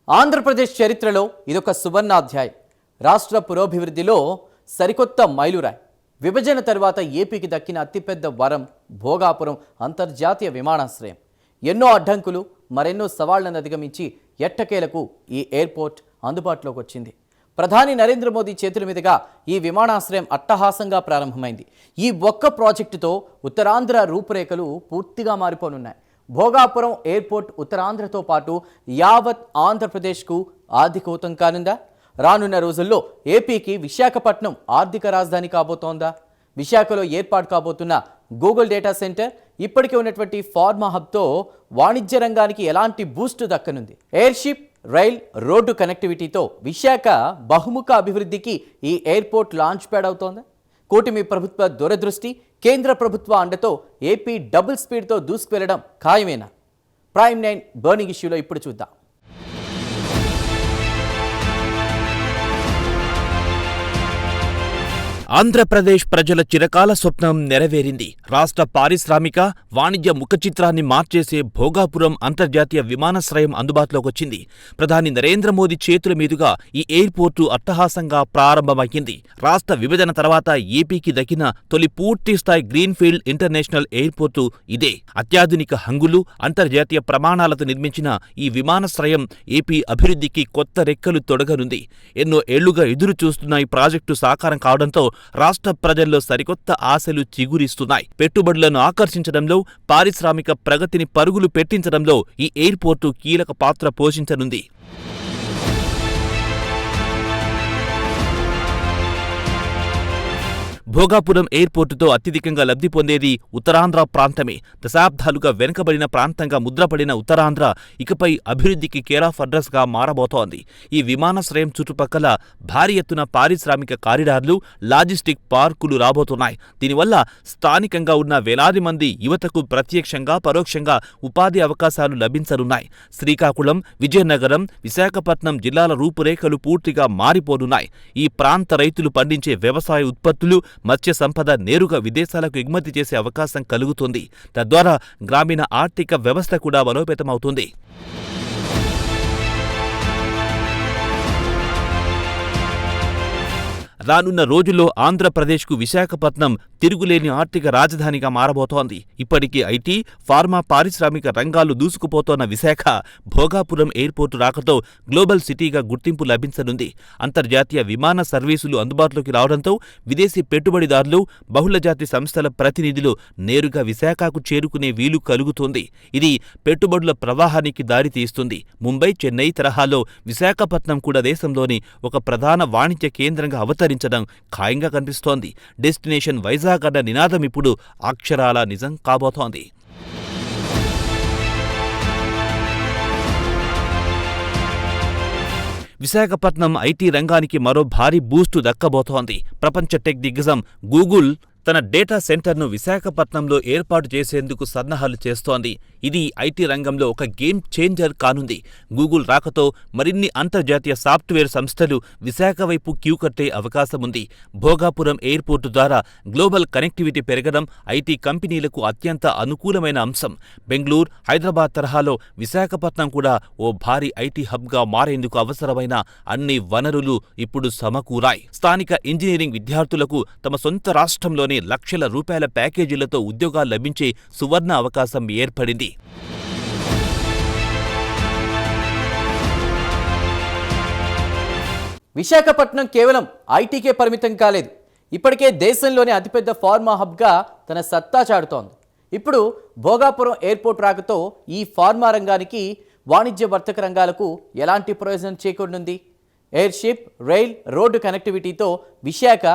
ఆంధ్రప్రదేశ్ చరిత్రలో ఇదొక సువర్ణాధ్యాయం. రాష్ట్ర పురోభివృద్ధిలో సరికొత్త మైలురాయి. విభజన తర్వాత ఏపీకి దక్కిన అతిపెద్ద వరం భోగాపురం అంతర్జాతీయ విమానాశ్రయం. ఎన్నో అడ్డంకులు, మరెన్నో సవాళ్లను అధిగమించి ఎట్టకేలకు ఈ ఎయిర్పోర్ట్ అందుబాటులోకి వచ్చింది. ప్రధాని నరేంద్ర మోదీ చేతుల మీదుగా ఈ విమానాశ్రయం అట్టహాసంగా ప్రారంభమైంది. ఈ ఒక్క ప్రాజెక్టుతో ఉత్తరాంధ్ర రూపురేఖలు పూర్తిగా మారిపోనున్నాయి. భోగాపురం ఎయిర్పోర్ట్ ఉత్తరాంధ్రతో పాటు యావత్ ఆంధ్రప్రదేశ్కు ఆర్థికూతం కానుందా? రానున్న రోజుల్లో ఏపీకి విశాఖపట్నం ఆర్థిక రాజధాని కాబోతోందా? విశాఖలో ఏర్పాటు కాబోతున్న గూగుల్ డేటా సెంటర్, ఇప్పటికే ఉన్నటువంటి ఫార్మా హబ్తో వాణిజ్య రంగానికి ఎలాంటి బూస్ట్ దక్కనుంది? ఎయిర్షిప్, రైల్, రోడ్డు కనెక్టివిటీతో విశాఖ బహుముఖ అభివృద్ధికి ఈ ఎయిర్పోర్ట్ లాంచ్ ప్యాడ్ అవుతోందా? కూటమి ప్రభుత్వ దూరదృష్టి, కేంద్ర ప్రభుత్వ అండతో ఏపీ డబుల్ స్పీడ్తో దూసుకువెళ్లడం ఖాయమేనా? ప్రైమ్ 9 బర్నింగ్ ఇష్యూలో ఇప్పుడు చూద్దాం. ఆంధ్రప్రదేశ్ ప్రజల చిరకాల స్వప్నం నెరవేరింది. రాష్ట్ర పారిశ్రామిక, వాణిజ్య ముఖచిత్రాన్ని మార్చేసే భోగాపురం అంతర్జాతీయ విమానాశ్రయం అందుబాటులోకొచ్చింది. ప్రధాని నరేంద్ర మోదీ చేతుల మీదుగా ఈ ఎయిర్పోర్టు అట్టహాసంగా ప్రారంభమైంది. రాష్ట్ర విభజన తర్వాత ఏపీకి దక్కిన తొలి పూర్తిస్థాయి గ్రీన్ఫీల్డ్ ఇంటర్నేషనల్ ఎయిర్పోర్టు ఇదే. అత్యాధునిక హంగులు, అంతర్జాతీయ ప్రమాణాలతో నిర్మించిన ఈ విమానాశ్రయం ఏపీ అభివృద్ధికి కొత్త రెక్కలు తొడగనుంది. ఎన్నో ఏళ్లుగా ఎదురు చూస్తున్న ఈ ప్రాజెక్టు సాకారం కావడంతో రాష్ట్ర ప్రజల్లో సరికొత్త ఆశలు చిగురిస్తున్నాయి. పెట్టుబడులను ఆకర్షించడంలో, పారిశ్రామిక ప్రగతిని పరుగులు పెట్టించడంలో ఈ ఎయిర్పోర్టు కీలక పాత్ర పోషించనుంది. భోగాపురం ఎయిర్పోర్టుతో అత్యధికంగా లబ్ధి పొందేది ఉత్తరాంధ్ర ప్రాంతమే. దశాబ్దాలుగా వెనుకబడిన ప్రాంతంగా ముద్రపడిన ఉత్తరాంధ్ర ఇకపై అభివృద్ధికి కేర్ ఆఫ్ అడ్రస్ గా మారబోతోంది. ఈ విమానాశ్రయం చుట్టుపక్కల భారీ ఎత్తున పారిశ్రామిక కారిడార్లు, లాజిస్టిక్ పార్కులు రాబోతున్నాయి. దీనివల్ల స్థానికంగా ఉన్న వేలాది మంది యువతకు ప్రత్యక్షంగా, పరోక్షంగా ఉపాధి అవకాశాలు లభించనున్నాయి. శ్రీకాకుళం, విజయనగరం, విశాఖపట్నం జిల్లాల రూపురేఖలు పూర్తిగా మారిపోనున్నాయి. ఈ ప్రాంత రైతులు పండించే వ్యవసాయ ఉత్పత్తులు, మత్స్య సంపద నేరుగా విదేశాలకు ఎగుమతి చేసే అవకాశం కలుగుతుంది. తద్వారా గ్రామీణ ఆర్థిక వ్యవస్థ కూడా బలోపేతమవుతుంది. రానున్న రోజుల్లో ఆంధ్రప్రదేశ్కు విశాఖపట్నం తిరుగులేని ఆర్థిక రాజధానిగా మారబోతోంది. ఇప్పటికీ ఐటీ, ఫార్మా, పారిశ్రామిక రంగాలు దూసుకుపోతోన్న విశాఖ భోగాపురం ఎయిర్పోర్టు రాకతో గ్లోబల్ సిటీగా గుర్తింపు లభించనుంది. అంతర్జాతీయ విమాన సర్వీసులు అందుబాటులోకి రావడంతో విదేశీ పెట్టుబడిదారులు, బహుళజాతి సంస్థల ప్రతినిధులు నేరుగా విశాఖకు చేరుకునే వీలు కలుగుతుంది. ఇది పెట్టుబడుల ప్రవాహానికి దారితీస్తుంది. ముంబై, చెన్నై తరహాలో విశాఖపట్నం కూడా దేశంలోని ఒక ప్రధాన వాణిజ్య కేంద్రంగా అవతరించడం ఖాయంగా కనిపిస్తోంది. డెస్టినేషన్ వైజాగ్ అన్న నినాదం ఇప్పుడు అక్షరాల నిజం కాబోతోంది. విశాఖపట్నం ఐటీ రంగానికి మరో భారీ బూస్టు దక్కబోతోంది. ప్రపంచ టెక్ దిగ్గజం గూగుల్ తన డేటా సెంటర్ను విశాఖపట్నంలో ఏర్పాటు చేసేందుకు సన్నాహాలు చేస్తోంది. ఇది ఐటీ రంగంలో ఒక గేమ్ చేంజర్ కానుంది. గూగుల్ రాకతో మరిన్ని అంతర్జాతీయ సాఫ్ట్వేర్ సంస్థలు విశాఖ వైపు క్యూ కట్టే అవకాశముంది. భోగాపురం ఎయిర్పోర్టు ద్వారా గ్లోబల్ కనెక్టివిటీ పెరగడం ఐటీ కంపెనీలకు అత్యంత అనుకూలమైన అంశం. బెంగళూరు, హైదరాబాద్ తరహాలో విశాఖపట్నం కూడా ఓ భారీ ఐటీ హబ్గా మారేందుకు అవసరమైన అన్ని వనరులు ఇప్పుడు సమకూరాయి. స్థానిక ఇంజనీరింగ్ విద్యార్థులకు తమ సొంత రాష్ట్రంలోనే లక్షల రూపాయల ప్యాకేజీలతో ఉద్యోగాలు లభించే సువర్ణ అవకాశం ఏర్పడింది. విశాఖపట్నం కేవలం ఐటీకే పరిమితం కాలేదు. ఇప్పటికే దేశంలోనే అతిపెద్ద ఫార్మా హబ్గా తన సత్తా చాటుతోంది. ఇప్పుడు భోగాపురం ఎయిర్పోర్ట్ రాకతో ఈ ఫార్మా రంగానికి, వాణిజ్య వర్తక రంగాలకు ఎలాంటి ప్రయోజనం చేకూరనుంది? ఎయిర్షిప్, రైల్, రోడ్డు కనెక్టివిటీతో విశాఖ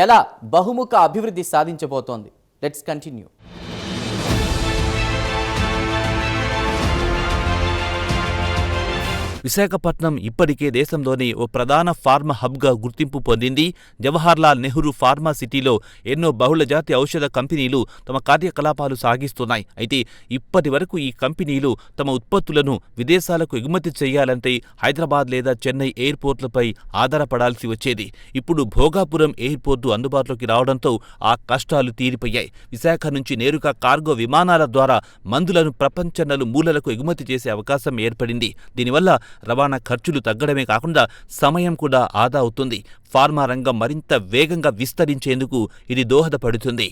ఎలా బహుముఖ అభివృద్ధి సాధించబోతోంది? Let's continue. విశాఖపట్నం ఇప్పటికే దేశంలోని ఓ ప్రధాన ఫార్మా హబ్గా గుర్తింపు పొందింది. జవహర్లాల్ నెహ్రూ ఫార్మా సిటీలో ఎన్నో బహుళజాతి ఔషధ కంపెనీలు తమ కార్యకలాపాలు సాగిస్తున్నాయి. అయితే ఇప్పటి వరకు ఈ కంపెనీలు తమ ఉత్పత్తులను విదేశాలకు ఎగుమతి చేయాలంటే హైదరాబాద్ లేదా చెన్నై ఎయిర్పోర్ట్లపై ఆధారపడాల్సి వచ్చేది. ఇప్పుడు భోగాపురం ఎయిర్పోర్టు అందుబాటులోకి రావడంతో ఆ కష్టాలు తీరిపోయాయి. విశాఖ నుంచి నేరుగా కార్గో విమానాల ద్వారా మందులను ప్రపంచ నలుమూలలకు ఎగుమతి చేసే అవకాశం ఏర్పడింది. దీనివల్ల రవాణా ఖర్చులు తగ్గడమే కాకుండా సమయం కూడా ఆదా అవుతుంది. ఫార్మా రంగం మరింత వేగంగా విస్తరించేందుకు ఇది దోహదపడుతుంది.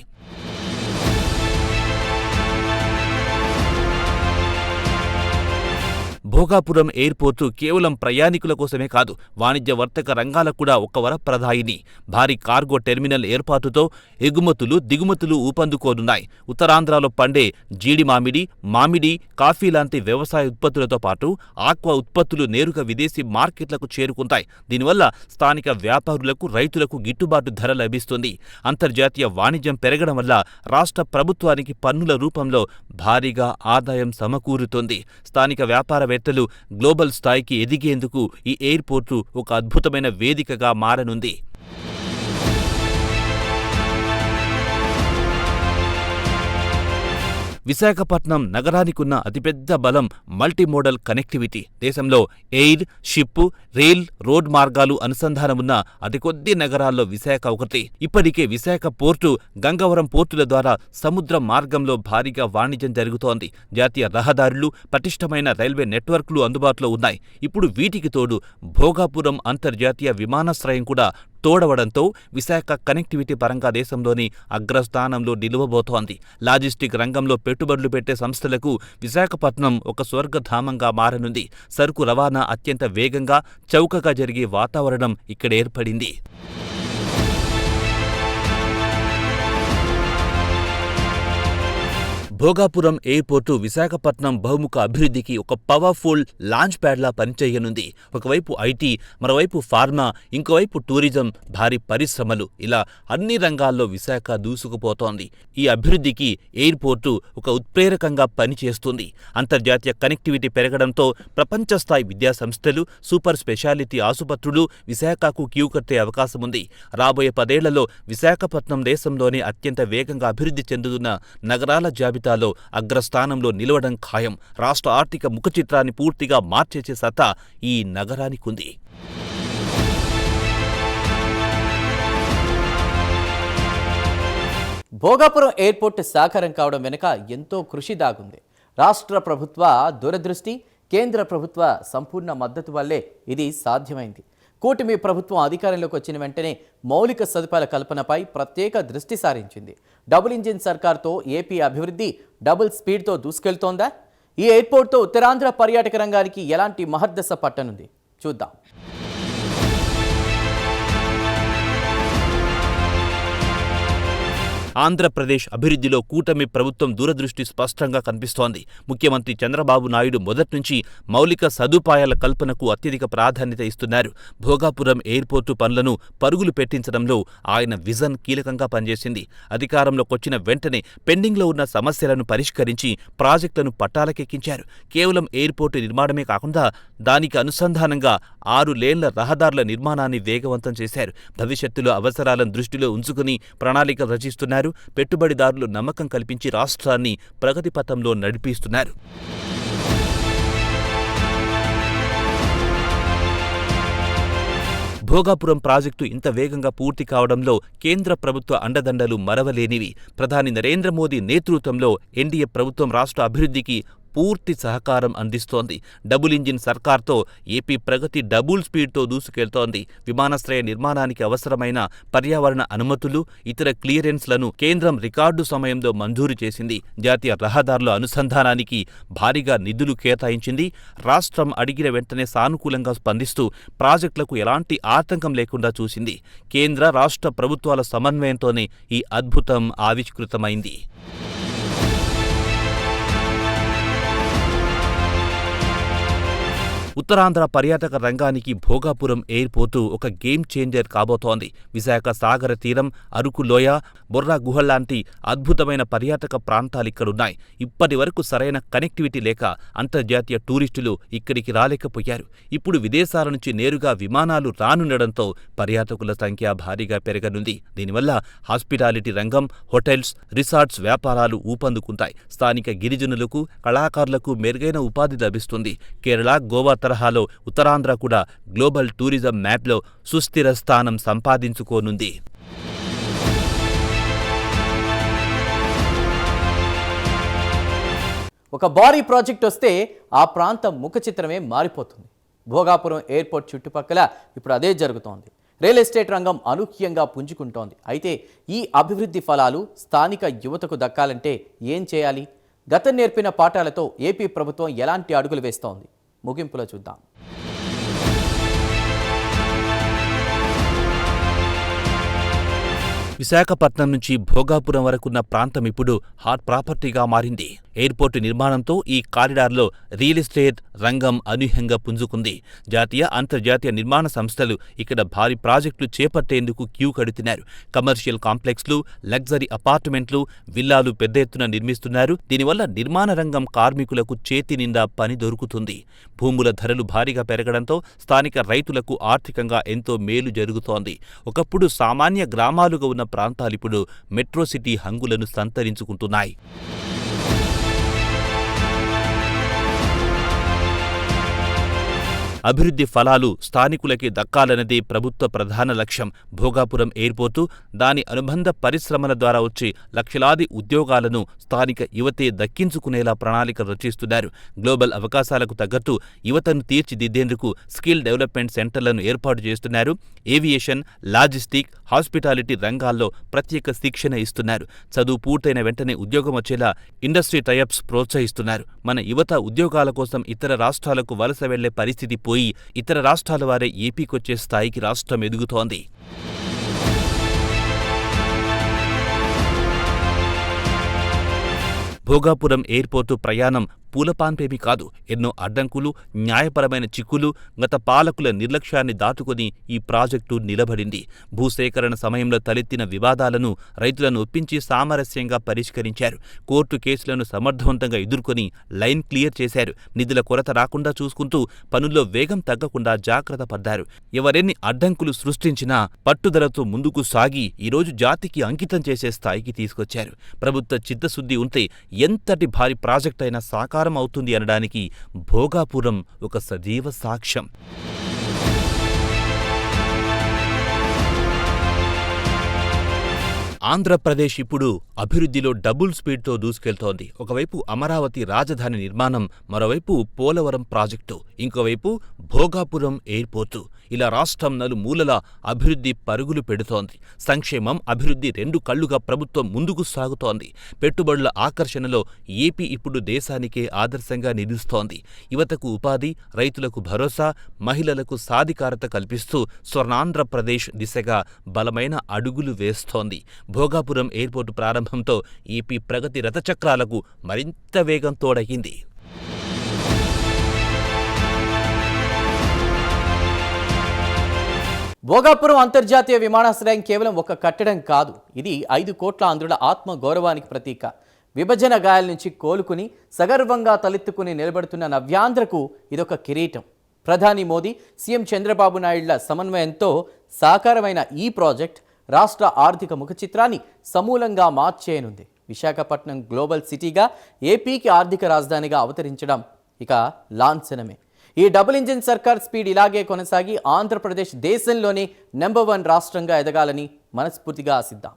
భోగాపురం ఎయిర్పోర్టు కేవలం ప్రయాణికుల కోసమే కాదు, వాణిజ్య వర్తక రంగాలకు కూడా ఒక వరప్రదాయిని. భారీ కార్గో టెర్మినల్ ఏర్పాటుతో ఎగుమతులు దిగుమతులు ఊపందుకోనున్నాయి. ఉత్తరాంధ్రలో పండే జీడి మామిడి, కాఫీ లాంటి వ్యవసాయ ఉత్పత్తులతో పాటు ఆక్వా ఉత్పత్తులు నేరుగా విదేశీ మార్కెట్లకు చేరుకుంటాయి. దీనివల్ల స్థానిక వ్యాపారులకు, రైతులకు గిట్టుబాటు ధర లభిస్తుంది. అంతర్జాతీయ వాణిజ్యం పెరగడం వల్ల రాష్ట్ర ప్రభుత్వానికి పన్నుల రూపంలో భారీగా ఆదాయం సమకూరుతుంది. స్థానిక వ్యాపారవేత్తలు గ్లోబల్ స్థాయికి ఎదిగేందుకు ఈ ఎయిర్పోర్టు ఒక అద్భుతమైన వేదికగా మారనుంది. విశాఖపట్నం నగరానికున్న అతిపెద్ద బలం మల్టీమోడల్ కనెక్టివిటీ. దేశంలో ఎయిర్, షిప్, రైల్, రోడ్ మార్గాలు అనుసంధానమున్న అతి కొద్ది నగరాల్లో విశాఖ ఒకటి. ఇప్పటికే విశాఖ పోర్టు, గంగవరం పోర్టుల ద్వారా సముద్ర మార్గంలో భారీగా వాణిజ్యం జరుగుతోంది. జాతీయ రహదారులు, పటిష్టమైన రైల్వే నెట్వర్క్లు అందుబాటులో ఉన్నాయి. ఇప్పుడు వీటికి తోడు భోగాపురం అంతర్జాతీయ విమానాశ్రయం కూడా తోడవడంతో విశాఖ కనెక్టివిటీ పరంగా దేశంలోని అగ్రస్థానంలో నిలువబోతోంది. లాజిస్టిక్ రంగంలో పెట్టుబడులు పెట్టే సంస్థలకు విశాఖపట్నం ఒక స్వర్గధామంగా మారనుంది. సరుకు రవాణా అత్యంత వేగంగా, చౌకగా జరిగే వాతావరణం ఇక్కడ ఏర్పడింది. భోగాపురం ఎయిర్పోర్టు విశాఖపట్నం బహుముఖ అభివృద్ధికి ఒక పవర్ఫుల్ లాంచ్ ప్యాడ్లా పనిచేయనుంది. ఒకవైపు ఐటీ, మరోవైపు ఫార్మా, ఇంకోవైపు టూరిజం, భారీ పరిశ్రమలు, ఇలా అన్ని రంగాల్లో విశాఖ దూసుకుపోతోంది. ఈ అభివృద్ధికి ఎయిర్పోర్టు ఒక ఉత్ప్రేరకంగా పనిచేస్తుంది. అంతర్జాతీయ కనెక్టివిటీ పెరగడంతో ప్రపంచ స్థాయి విద్యా సంస్థలు, సూపర్ స్పెషాలిటీ ఆసుపత్రులు విశాఖకు క్యూ కట్టే అవకాశముంది. రాబోయే 10 ఏళ్లలో విశాఖపట్నం దేశంలోనే అత్యంత వేగంగా అభివృద్ధి చెందుతున్న నగరాల జాబితా అగ్రస్థానంలో నిలవడం ఖాయం. రాష్ట్ర ఆర్థిక ముఖచిత్రాన్ని పూర్తిగా మార్చేసే సత్తా ఈ నగరానికుంది. భోగాపురం ఎయిర్పోర్టు సాకారం కావడం వెనుక ఎంతో కృషి దాగుంది. రాష్ట్ర ప్రభుత్వ దూరదృష్టి, కేంద్ర ప్రభుత్వ సంపూర్ణ మద్దతు వల్లే ఇది సాధ్యమైంది. కూటమి ప్రభుత్వం అధికారంలోకి వచ్చిన వెంటనే మౌలిక సదుపాయాల కల్పనపై ప్రత్యేక దృష్టి సారించింది. డబుల్ ఇంజిన్ సర్కార్తో ఏపీ అభివృద్ధి డబుల్ స్పీడ్తో దూసుకెళ్తోందా? ఈ ఎయిర్పోర్ట్తో ఉత్తరాంధ్ర పర్యాటక రంగానికి ఎలాంటి మహర్దశ పట్టనుంది చూద్దాం. ఆంధ్రప్రదేశ్ అభివృద్ధిలో కూటమి ప్రభుత్వం దూరదృష్టి స్పష్టంగా కనిపిస్తోంది. ముఖ్యమంత్రి చంద్రబాబు నాయుడు మొదటి నుంచి మౌలిక సదుపాయాల కల్పనకు అత్యధిక ప్రాధాన్యత ఇస్తున్నారు. భోగాపురం ఎయిర్పోర్టు పనులను పరుగులు పెట్టించడంలో ఆయన విజన్ కీలకంగా పనిచేసింది. అధికారంలోకొచ్చిన వెంటనే పెండింగ్లో ఉన్న సమస్యలను పరిష్కరించి ప్రాజెక్టులను పట్టాలకెక్కించారు. కేవలం ఎయిర్పోర్టు నిర్మాణమే కాకుండా దానికి అనుసంధానంగా 6 లేన్ల రహదారుల నిర్మాణాన్ని వేగవంతం చేశారు. భవిష్యత్తులో అవసరాలను దృష్టిలో ఉంచుకుని ప్రణాళికలు రచిస్తున్నారు. పెట్టుబడిదారులు నమ్మకం కల్పించి రాష్ట్రాన్ని ప్రగతి పథంలో నడిపిస్తున్నారు. భోగాపురం ప్రాజెక్టు ఇంత వేగంగా పూర్తి కావడంలో కేంద్ర ప్రభుత్వ అండదండలు మరవలేనివి. ప్రధాని నరేంద్ర మోదీ నేతృత్వంలో ఎన్డీఏ ప్రభుత్వం రాష్ట్ర అభివృద్ధికి పూర్తి సహకారం అందిస్తోంది. డబుల్ ఇంజిన్ సర్కార్తో ఏపీ ప్రగతి డబుల్ స్పీడ్తో దూసుకెళ్తోంది. విమానాశ్రయ నిర్మాణానికి అవసరమైన పర్యావరణ అనుమతులు, ఇతర క్లియరెన్స్లను కేంద్రం రికార్డు సమయంలో మంజూరు చేసింది. జాతీయ రహదారుల అనుసంధానానికి భారీగా నిధులు కేటాయించింది. రాష్ట్రం అడిగిన వెంటనే సానుకూలంగా స్పందిస్తూ ప్రాజెక్టులకు ఎలాంటి ఆటంకం లేకుండా చూసింది. కేంద్ర, రాష్ట్ర ప్రభుత్వాల సమన్వయంతోనే ఈ అద్భుతం ఆవిష్కృతమైంది. ఉత్తరాంధ్ర పర్యాటక రంగానికి భోగాపురం ఎయిర్పోర్టు ఒక గేమ్ చేంజర్ కాబోతోంది. విశాఖ సాగర తీరం, అరకు లోయ, బొర్రా గుహల్లాంటి అద్భుతమైన పర్యాటక ప్రాంతాలిక్కడున్నాయి. ఇప్పటి వరకు సరైన కనెక్టివిటీ లేక అంతర్జాతీయ టూరిస్టులు ఇక్కడికి రాలేకపోయారు. ఇప్పుడు విదేశాల నుంచి నేరుగా విమానాలు రానుండడంతో పర్యాటకుల సంఖ్య భారీగా పెరగనుంది. దీనివల్ల హాస్పిటాలిటీ రంగం, హోటల్స్, రిసార్ట్స్ వ్యాపారాలు ఊపందుకుంటాయి. స్థానిక గిరిజనులకు, కళాకారులకు మెరుగైన ఉపాధి లభిస్తుంది. కేరళ, గోవా తరహాలో ఉత్తరాంధ్ర కూడా గ్లోబల్ టూరిజం మ్యాప్లో సుస్థిర స్థానం సంపాదించుకోనుంది. ఒక భారీ ప్రాజెక్ట్ వస్తే ఆ ప్రాంతం ముఖ చిత్రమే మారిపోతుంది. భోగాపురం ఎయిర్పోర్ట్ చుట్టుపక్కల ఇప్పుడు అదే జరుగుతోంది. రియల్ ఎస్టేట్ రంగం అనూహ్యంగా పుంజుకుంటోంది. అయితే ఈ అభివృద్ధి ఫలాలు స్థానిక యువతకు దక్కాలంటే ఏం చేయాలి? గతం నేర్పిన పాఠాలతో ఏపీ ప్రభుత్వం ఎలాంటి అడుగులు వేస్తోంది? ముగింపులో చూద్దాం. విశాఖపట్నం నుంచి భోగాపురం వరకున్న ప్రాంతం ఇప్పుడు హాట్ ప్రాపర్టీగా మారింది. ఎయిర్పోర్టు నిర్మాణంతో ఈ కారిడార్లో రియల్ ఎస్టేట్ రంగం అనూహ్యంగా పుంజుకుంది. జాతీయ, అంతర్జాతీయ నిర్మాణ సంస్థలు ఇక్కడ భారీ ప్రాజెక్టులు చేపట్టేందుకు క్యూ కడుతున్నారు. కమర్షియల్ కాంప్లెక్స్లు, లగ్జరీ అపార్ట్మెంట్లు, విల్లాలు పెద్ద ఎత్తున నిర్మిస్తున్నారు. దీనివల్ల నిర్మాణ రంగం కార్మికులకు చేతి నిండా పని దొరుకుతుంది. భూముల ధరలు భారీగా పెరగడంతో స్థానిక రైతులకు ఆర్థికంగా ఎంతో మేలు జరుగుతోంది. ఒకప్పుడు సామాన్య గ్రామాలుగా ఉన్న ప్రాంతాలిప్పుడు మెట్రో సిటీ హంగులను సంతరించుకుంటున్నాయి. అభివృద్ధి ఫలాలు స్థానికులకి దక్కాలన్నదే ప్రభుత్వ ప్రధాన లక్ష్యం. భోగాపురం ఎయిర్పోర్టు, దాని అనుబంధ పరిశ్రమల ద్వారా వచ్చే లక్షలాది ఉద్యోగాలను స్థానిక యువతే దక్కించుకునేలా ప్రణాళిక రచిస్తున్నారు. గ్లోబల్ అవకాశాలకు తగ్గట్టు యువతను తీర్చిదిద్దేందుకు స్కిల్ డెవలప్మెంట్ సెంటర్లను ఏర్పాటు చేస్తున్నారు. ఏవియేషన్, లాజిస్టిక్, హాస్పిటాలిటీ రంగాల్లో ప్రత్యేక శిక్షణ ఇస్తున్నారు. చదువు పూర్తయిన వెంటనే ఉద్యోగం వచ్చేలా ఇండస్ట్రీ టైఅప్స్ ప్రోత్సహిస్తున్నారు. మన యువత ఉద్యోగాల కోసం ఇతర రాష్ట్రాలకు వలస వెళ్లే పరిస్థితి పోయి ఇతర రాష్ట్రాల వారే ఏపీకొచ్చే స్థాయికి రాష్ట్రం ఎదుగుతోంది. భోగాపురం ఎయిర్పోర్టు ప్రయాణం పూలపాన్పేమీ కాదు. ఎన్నో అడ్డంకులు, న్యాయపరమైన చిక్కులు, గత పాలకుల నిర్లక్ష్యాన్ని దాటుకుని ఈ ప్రాజెక్టు నిలబడింది. భూసేకరణ సమయంలో తలెత్తిన వివాదాలను రైతులను ఒప్పించి సామరస్యంగా పరిష్కరించారు. కోర్టు కేసులను సమర్థవంతంగా ఎదుర్కొని లైన్ క్లియర్ చేశారు. నిధుల కొరత రాకుండా చూసుకుంటూ పనుల్లో వేగం తగ్గకుండా జాగ్రత్త పడ్డారు. ఎవరెన్ని అడ్డంకులు సృష్టించినా పట్టుదలతో ముందుకు సాగి ఈరోజు జాతికి అంకితం చేసే స్థాయికి తీసుకొచ్చారు. ప్రభుత్వ చిత్తశుద్ధి ఉంటే ఎంతటి భారీ ప్రాజెక్ట్ అయినా సాకారం అవుతుంది అనడానికి భోగాపురం ఒక సజీవ సాక్ష్యం. ఆంధ్రప్రదేశ్ ఇప్పుడు అభివృద్ధిలో డబుల్ స్పీడ్తో దూసుకెళ్తోంది. ఒకవైపు అమరావతి రాజధాని నిర్మాణం, మరోవైపు పోలవరం ప్రాజెక్టు, ఇంకోవైపు భోగాపురం ఎయిర్పోర్టు. ఇలా రాష్ట్రం నలుమూలలా అభివృద్ధి పరుగులు పెడుతోంది. సంక్షేమం, అభివృద్ధి రెండు కళ్లుగా ప్రభుత్వం ముందుకు సాగుతోంది. పెట్టుబడుల ఆకర్షణలో ఏపీ ఇప్పుడు దేశానికే ఆదర్శంగా నిలుస్తోంది. యువతకు ఉపాధి, రైతులకు భరోసా, మహిళలకు సాధికారత కల్పిస్తూ స్వర్ణాంధ్రప్రదేశ్ దిశగా బలమైన అడుగులు వేస్తోంది. భోగాపురం ఎయిర్పోర్టు ప్రారంభంతో ఏపీ ప్రగతి రథచక్రాలకు మరింత వేగం తోడయింది. భోగాపురం అంతర్జాతీయ విమానాశ్రయం కేవలం ఒక కట్టడం కాదు. ఇది 5 కోట్ల ఆంధ్రుల ఆత్మ గౌరవానికి ప్రతీక. విభజన గాయాల నుంచి కోలుకుని సగర్వంగా తలెత్తుకుని నిలబడుతున్న నవ్యాంధ్రకు ఇదొక కిరీటం. ప్రధాని మోదీ, సీఎం చంద్రబాబు నాయుడుల సమన్వయంతో సాకారమైన ఈ ప్రాజెక్ట్ రాష్ట్ర ఆర్థిక ముఖచిత్రాన్ని సమూలంగా మార్చేయనుంది. విశాఖపట్నం గ్లోబల్ సిటీగా, ఏపీకి ఆర్థిక రాజధానిగా అవతరించడం ఇక లాంఛనమే. ఈ డబుల్ ఇంజిన్ సర్కార్ స్పీడ్ ఇలాగే కొనసాగి ఆంధ్రప్రదేశ్ దేశంలోనే నెంబర్ 1 రాష్ట్రంగా ఎదగాలని మనస్ఫూర్తిగా ఆశిద్దాం.